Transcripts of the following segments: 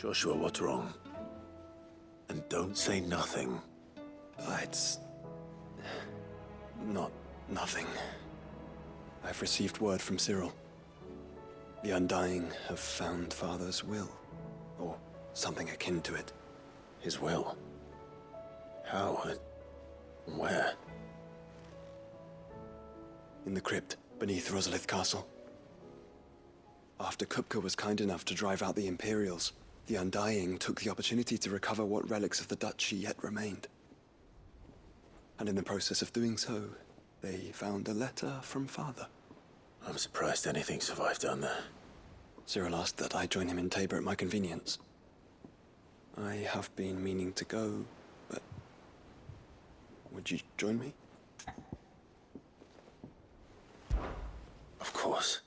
Joshua, what's wrong? And don't say nothing. It's... not nothing. I've received word from Cyril. The Undying have found Father's will, or something akin to it. His will? How? Where? In the crypt, beneath Rosalith Castle. After Kupka was kind enough to drive out the Imperials, the Undying took the opportunity to recover what relics of the Duchy yet remained. And in the process of doing so, they found a letter from Father. I'm surprised anything survived down there. Cyril asked that I join him in Tabor at my convenience. I have been meaning to go, but... would you join me? Of course.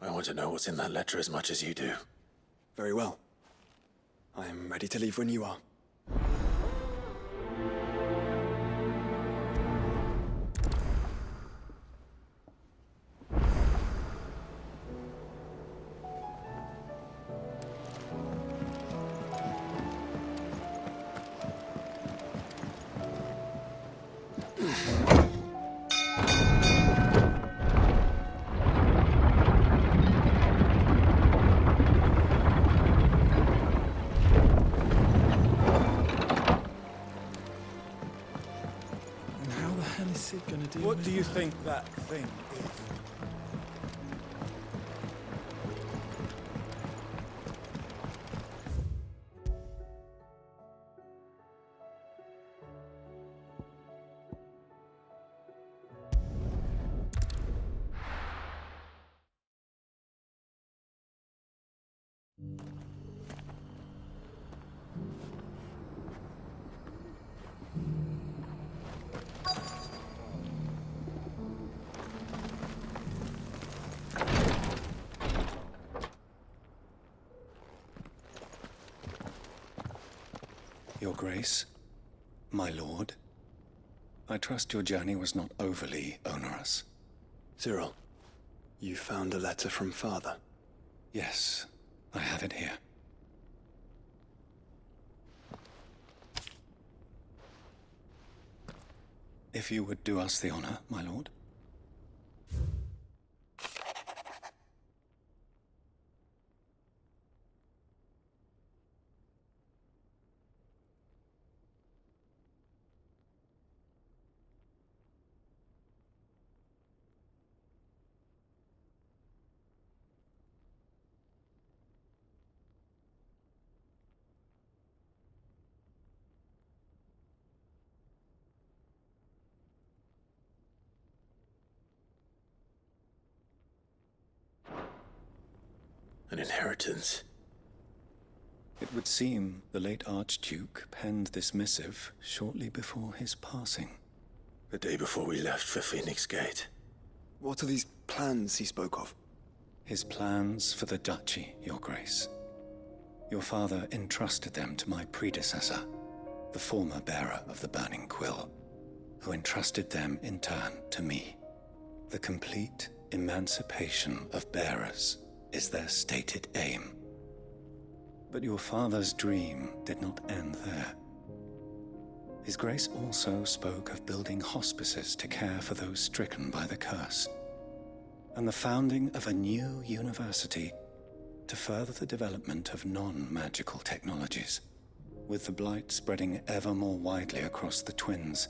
I want to know what's in that letter as much as you do. Very well. I am ready to leave when you are. What do you think that thing is? Your Grace, my lord, I trust your journey was not overly onerous. Cyril, you found a letter from Father. Yes, I have it here. If you would do us the honor, my lord. An inheritance. It would seem the late Archduke penned this missive shortly before his passing. The day before we left for Phoenix Gate. What are these plans he spoke of? His plans for the Duchy, Your Grace. Your father entrusted them to my predecessor, the former bearer of the Burning Quill, who entrusted them in turn to me. The complete emancipation of bearers is their stated aim. But your father's dream did not end there. His Grace also spoke of building hospices to care for those stricken by the curse, and the founding of a new university to further the development of non-magical technologies. With the blight spreading ever more widely across the twins,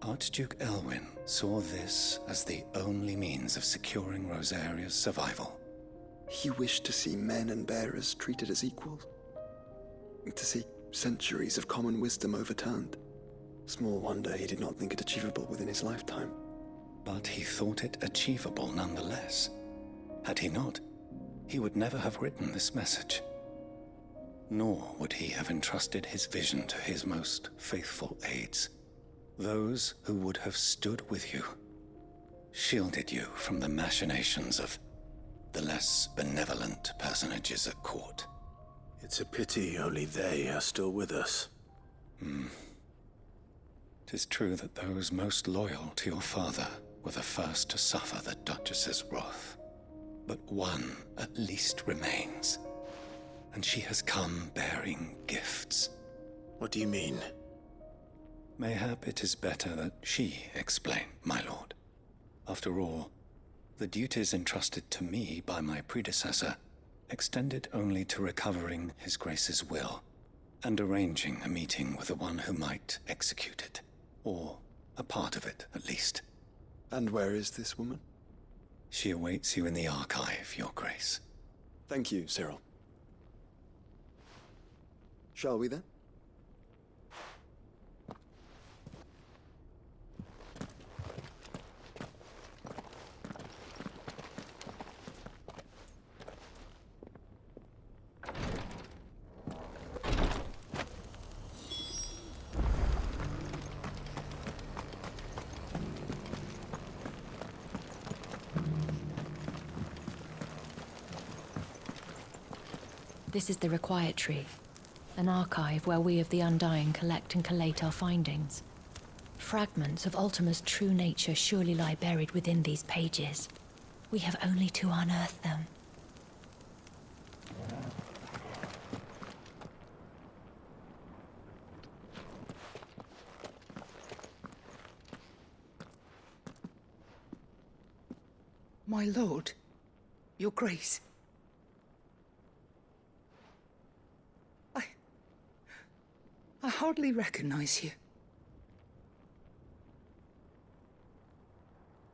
Archduke Elwyn saw this as the only means of securing Rosaria's survival. He wished to see men and bearers treated as equals. To see centuries of common wisdom overturned. Small wonder he did not think it achievable within his lifetime. But he thought it achievable nonetheless. Had he not, he would never have written this message. Nor would he have entrusted his vision to his most faithful aides. Those who would have stood with you, shielded you from the machinations of the less benevolent personages at court. It's a pity only they are still with us. 'Tis true that those most loyal to your father were the first to suffer the Duchess's wrath. But one at least remains. and she has come bearing gifts. What do you mean? Mayhap it is better that she explain, my lord. After all, the duties entrusted to me by my predecessor extended only to recovering His Grace's will and arranging a meeting with the one who might execute it, or a part of it, at least. And where is this woman? She awaits you in the archive, Your Grace. Thank you, Cyril. Shall we then? This is the Required Tree, an archive where we of the Undying collect and collate our findings. Fragments of Ultima's true nature surely lie buried within these pages. We have only to unearth them. My lord, Your Grace. I hardly recognize you.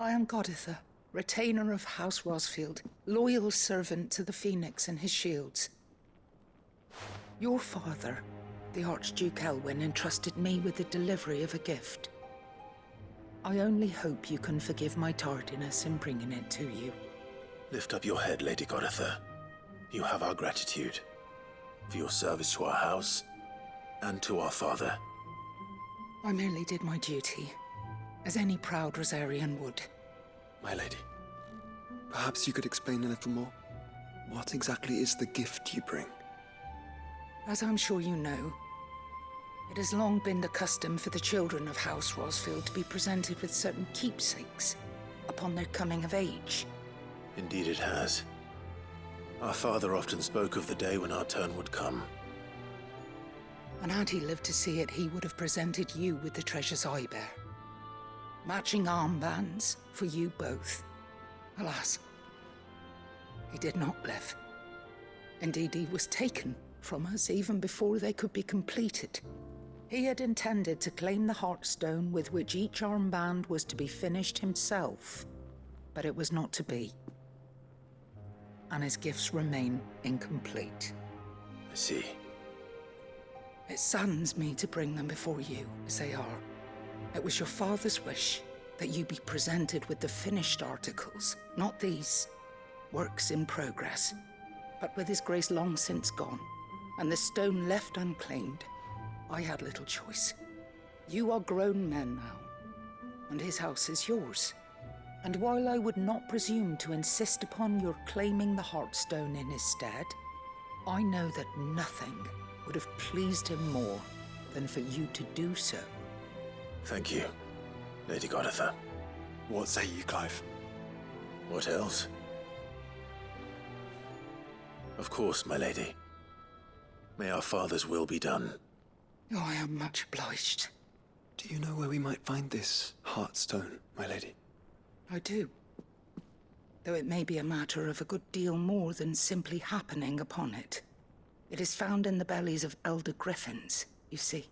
I am Goditha, retainer of House Rosfield, loyal servant to the Phoenix and his shields. Your father, the Archduke Elwyn, entrusted me with the delivery of a gift. I only hope you can forgive my tardiness in bringing it to you. Lift up your head, Lady Goditha. You have our gratitude for your service to our house and to our father. I merely did my duty, as any proud Rosarian would. My lady, perhaps you could explain a little more? What exactly is the gift you bring? As I'm sure you know, it has long been the custom for the children of House Rosfield to be presented with certain keepsakes upon their coming of age. Indeed it has. Our father often spoke of the day when our turn would come. And had he lived to see it, he would have presented you with the treasures I bear. Matching armbands for you both. Alas, he did not live. Indeed, he was taken from us even before they could be completed. He had intended to claim the Heartstone with which each armband was to be finished himself, but it was not to be. And his gifts remain incomplete. I see. It saddens me to bring them before you, as they are. It was your father's wish that you be presented with the finished articles, not these works in progress. But with his grace long since gone, and the stone left unclaimed, I had little choice. You are grown men now, and his house is yours. And while I would not presume to insist upon your claiming the Heartstone in his stead, I know that nothing would have pleased him more than for you to do so. Thank you, Lady Goditha. What say you, Clive? What else? Of course, my lady. May our father's will be done. Oh, I am much obliged. Do you know where we might find this Heartstone, my lady? I do. Though it may be a matter of a good deal more than simply happening upon it. It is found in the bellies of elder griffins, you see.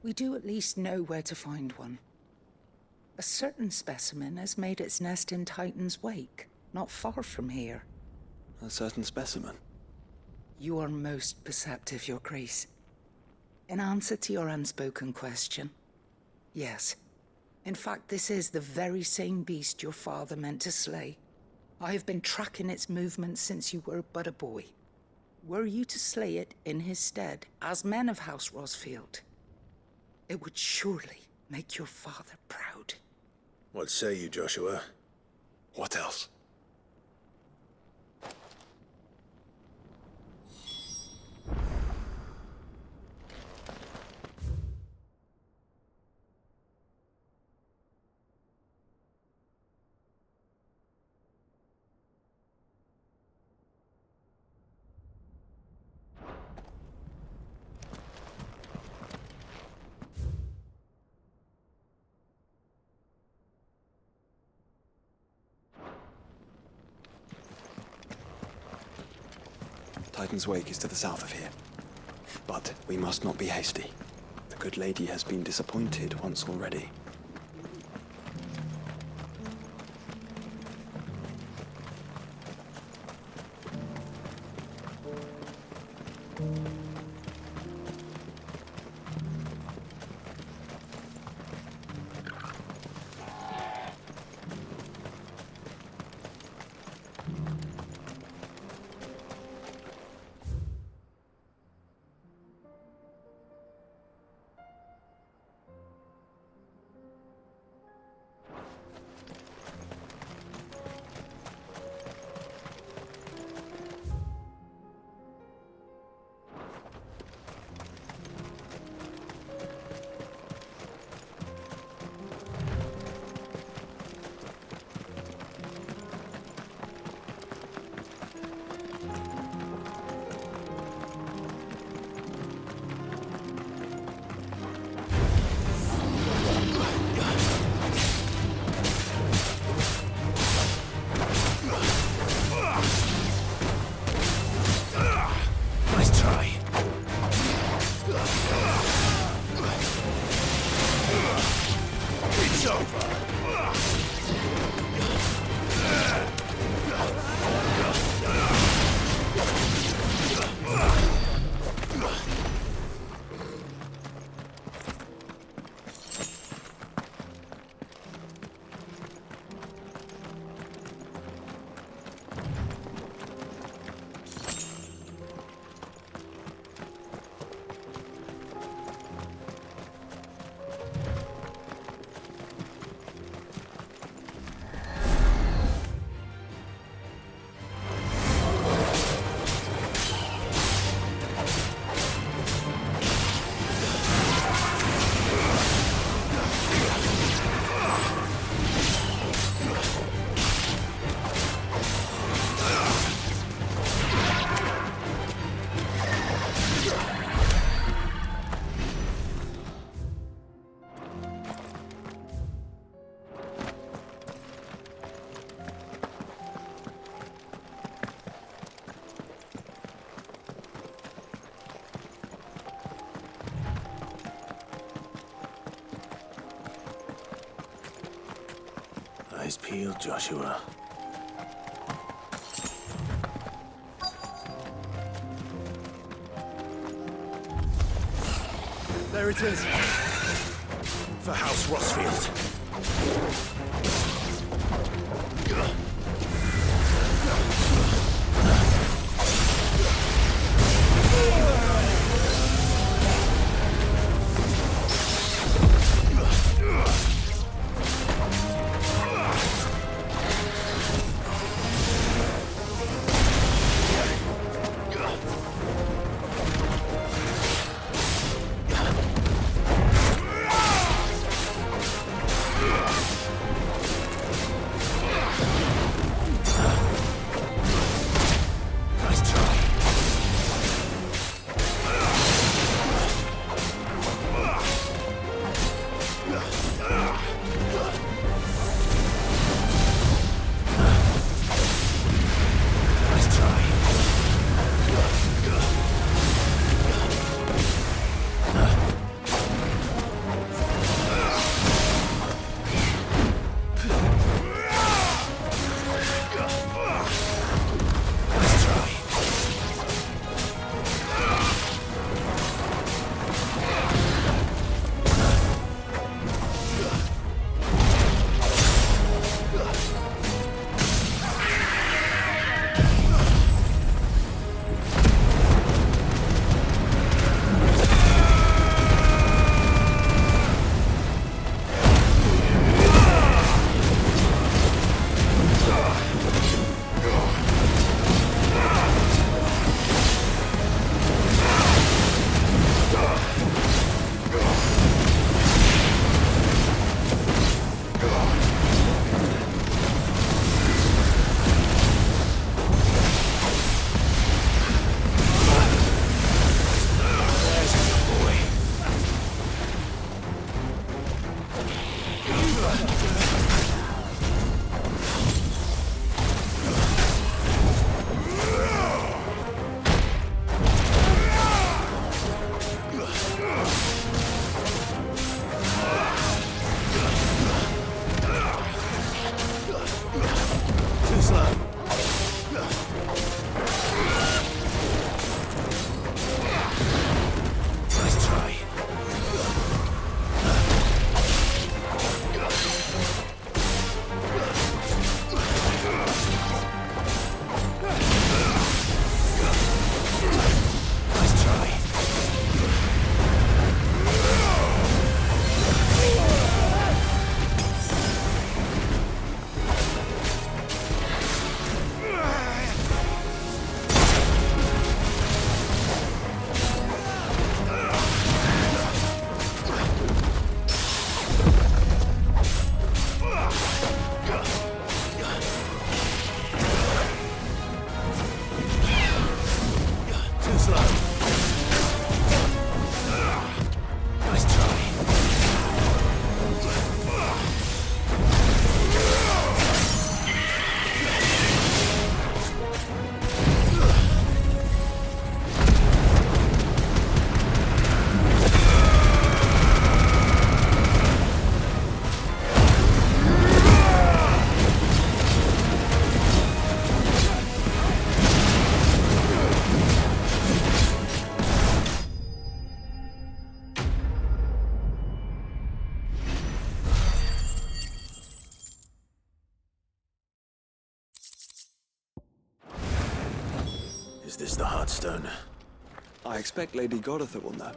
We do at least know where to find one. A certain specimen has made its nest in Titan's Wake, not far from here. A certain specimen? You are most perceptive, Your Grace. In answer to your unspoken question, yes. In fact, this is the very same beast your father meant to slay. I have been tracking its movements since you were but a boy. Were you to slay it in his stead, as men of House Rosfield, it would surely make your father proud. What say you, Joshua? What else? Titan's Wake is to the south of here. But we must not be hasty. The good lady has been disappointed once already. Eyes peeled, Joshua. There it is. For House Rossfield. Is this the Heartstone? I expect Lady Goditha will know.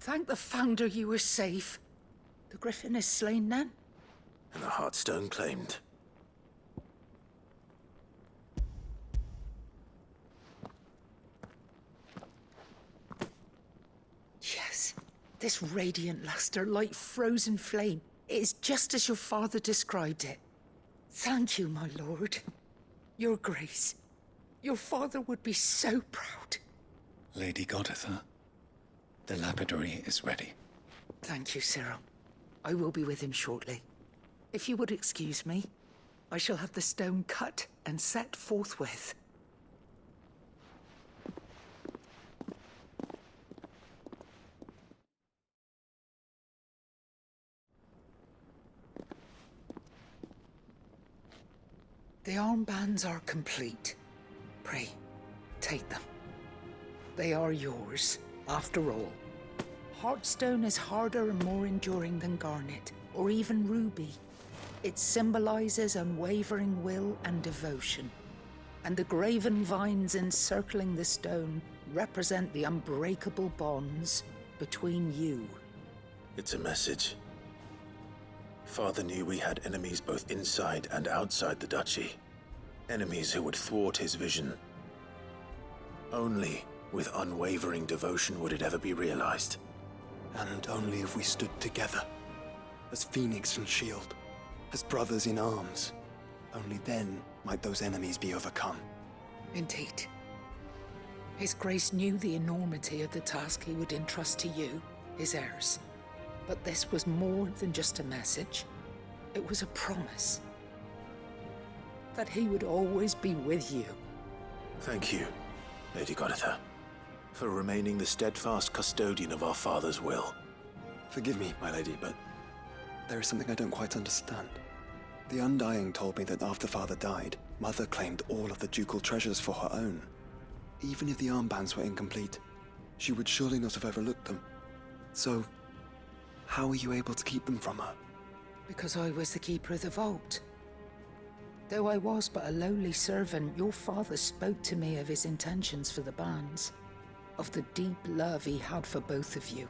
Thank the Founder you were safe. The Griffin is slain then? And the Heartstone claimed. Yes. This radiant luster, like frozen flame, it is just as your father described it. Thank you, my lord. Your Grace. Your father would be so proud. Lady Goditha, the lapidary is ready. Thank you, Cyril. I will be with him shortly. If you would excuse me, I shall have the stone cut and set forthwith. The armbands are complete. Pray, take them. They are yours, after all. Heartstone is harder and more enduring than garnet, or even ruby. It symbolizes unwavering will and devotion. And the graven vines encircling the stone represent the unbreakable bonds between you. It's a message. Father knew we had enemies both inside and outside the duchy. Enemies who would thwart his vision. Only with unwavering devotion would it ever be realized. And only if we stood together, as Phoenix and Shield, as brothers in arms, only then might those enemies be overcome. Indeed. His Grace knew the enormity of the task he would entrust to you, his heirs. But this was more than just a message. It was a promise. That he would always be with you. Thank you, Lady Goditha, for remaining the steadfast custodian of our father's will. Forgive me, my lady, but there is something I don't quite understand. The Undying told me that after Father died, Mother claimed all of the ducal treasures for her own. Even if the armbands were incomplete, she would surely not have overlooked them. So, how were you able to keep them from her? Because I was the keeper of the vault. Though I was but a lowly servant, your father spoke to me of his intentions for the bands, of the deep love he had for both of you,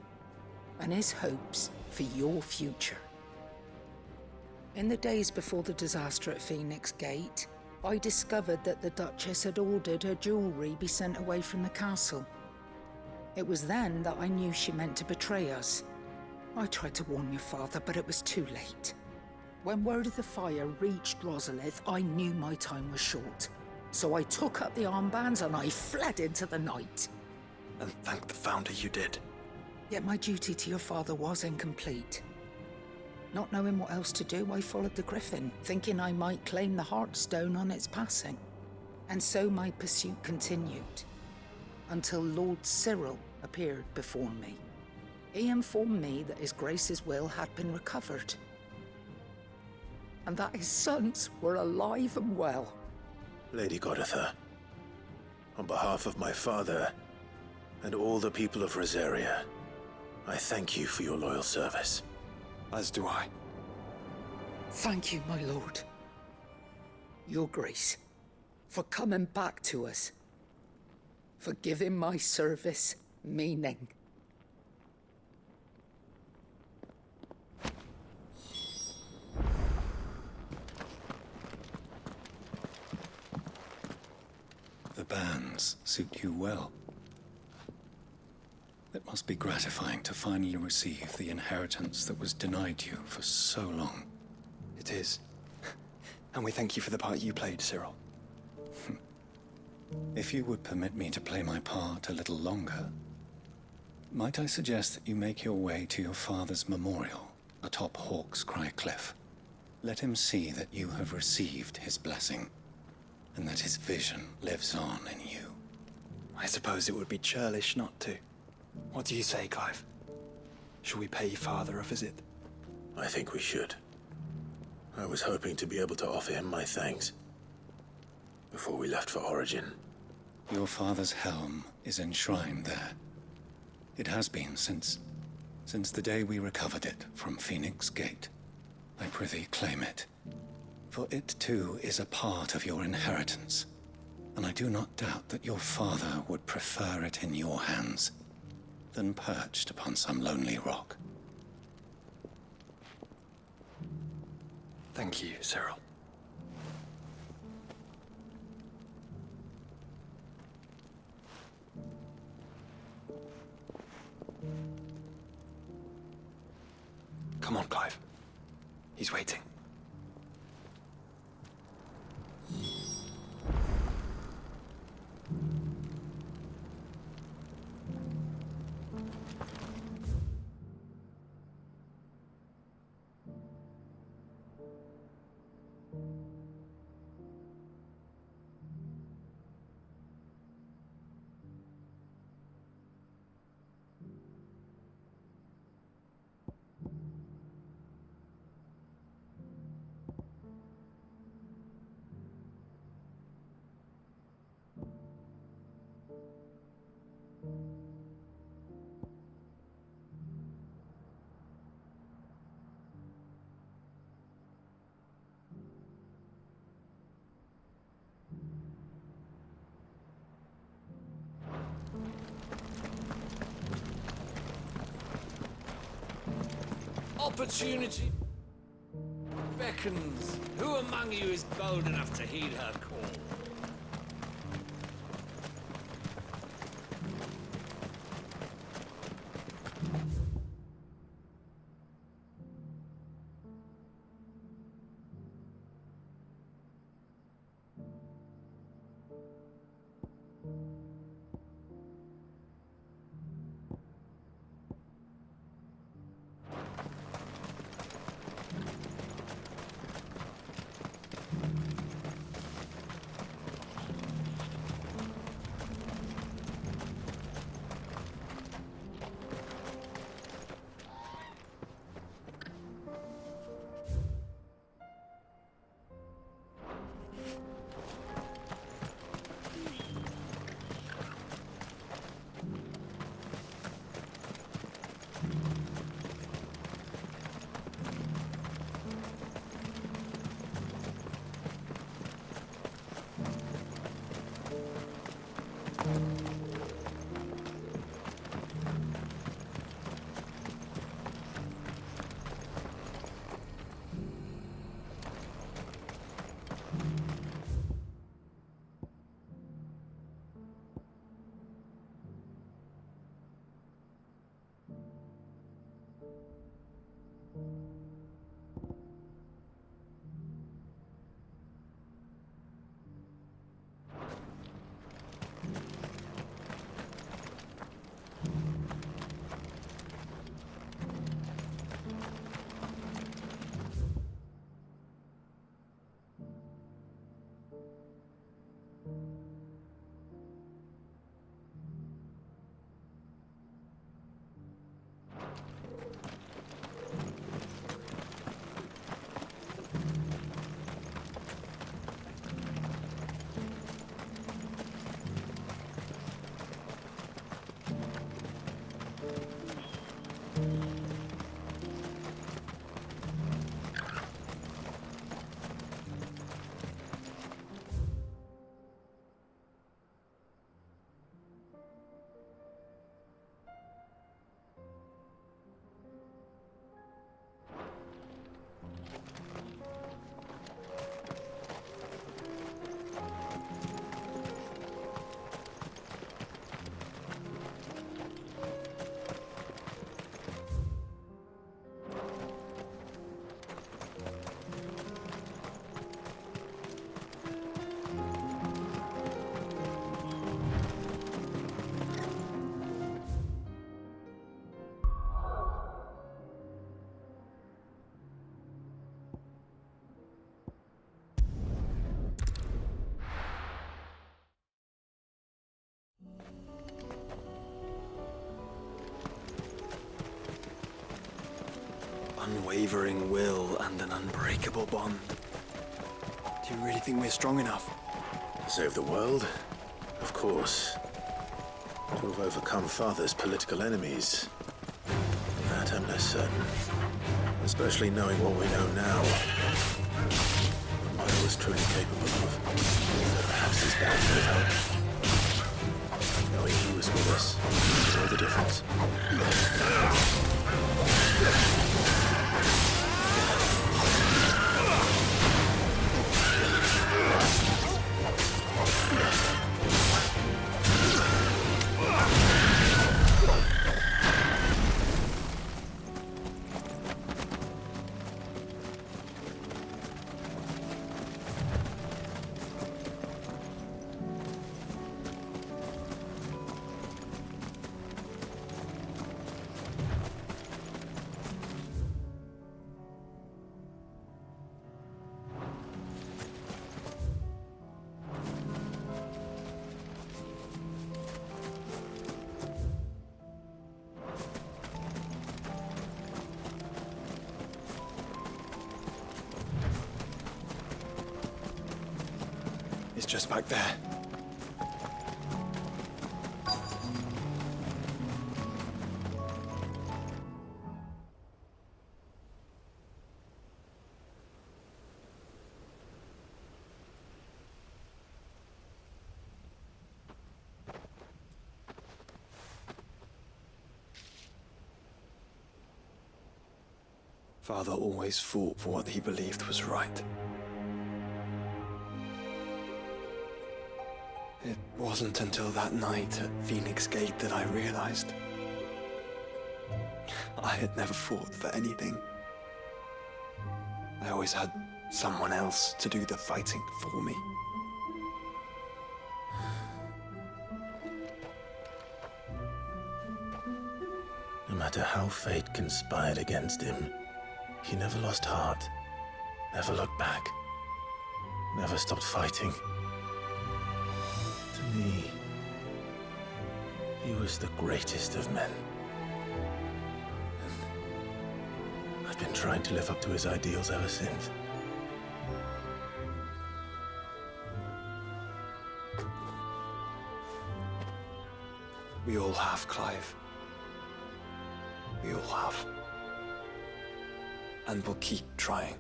and his hopes for your future. In the days before the disaster at Phoenix Gate, I discovered that the Duchess had ordered her jewelry be sent away from the castle. It was then that I knew she meant to betray us. I tried to warn your father, but it was too late. When word of the fire reached Rosalith, I knew my time was short. So I took up the armbands and I fled into the night. And thank the Founder you did. Yet my duty to your father was incomplete. Not knowing what else to do, I followed the Griffin, thinking I might claim the Heartstone on its passing. And so my pursuit continued, until Lord Cyril appeared before me. He informed me that His Grace's will had been recovered, and that his sons were alive and well. Lady Goditha, on behalf of my father and all the people of Rosaria, I thank you for your loyal service. As do I. Thank you, my lord. Your Grace, for coming back to us, for giving my service meaning. The bands suit you well. It must be gratifying to finally receive the inheritance that was denied you for so long. It is. And we thank you for the part you played, Cyril. If you would permit me to play my part a little longer, might I suggest that you make your way to your father's memorial atop Hawk's Cry Cliff? Let him see that you have received his blessing, and that his vision lives on in you. I suppose it would be churlish not to. What do you say, Clive? Shall we pay Father a visit? I think we should. I was hoping to be able to offer him my thanks before we left for Origin. Your father's helm is enshrined there. It has been since the day we recovered it from Phoenix Gate. I prithee claim it, for it too is a part of your inheritance, and I do not doubt that your father would prefer it in your hands than perched upon some lonely rock. Thank you, Cyril. Come on, Clive. He's waiting. Opportunity beckons. Who among you is bold enough to heed her call? unwavering will and an unbreakable bond. Do you really think we're strong enough? To save the world? Of course. To have overcome Father's political enemies? That I'm less certain. Especially knowing what we know now. What Mother was truly capable of. But perhaps his bad with help. Knowing he was with us. You know the difference. It's just back there. Father always fought for what he believed was right. It wasn't until that night at Phoenix Gate that I realized I had never fought for anything. I always had someone else to do the fighting for me. No matter how fate conspired against him, he never lost heart, never looked back, never stopped fighting. To me, he was the greatest of men. And I've been trying to live up to his ideals ever since. We all have, Clive. We all have. And we'll keep trying.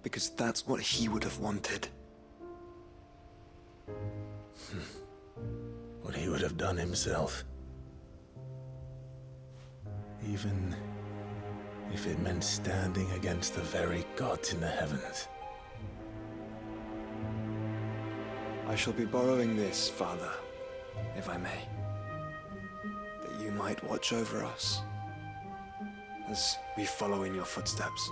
Because that's what he would have wanted. What he would have done himself. Even if it meant standing against the very gods in the heavens. I shall be borrowing this, Father, if I may. That you might watch over us as we follow in your footsteps.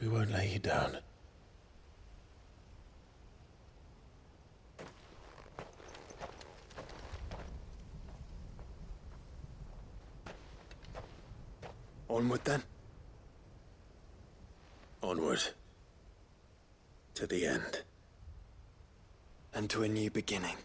We won't lay you down. Onward then. Onward. To the end. And to a new beginning.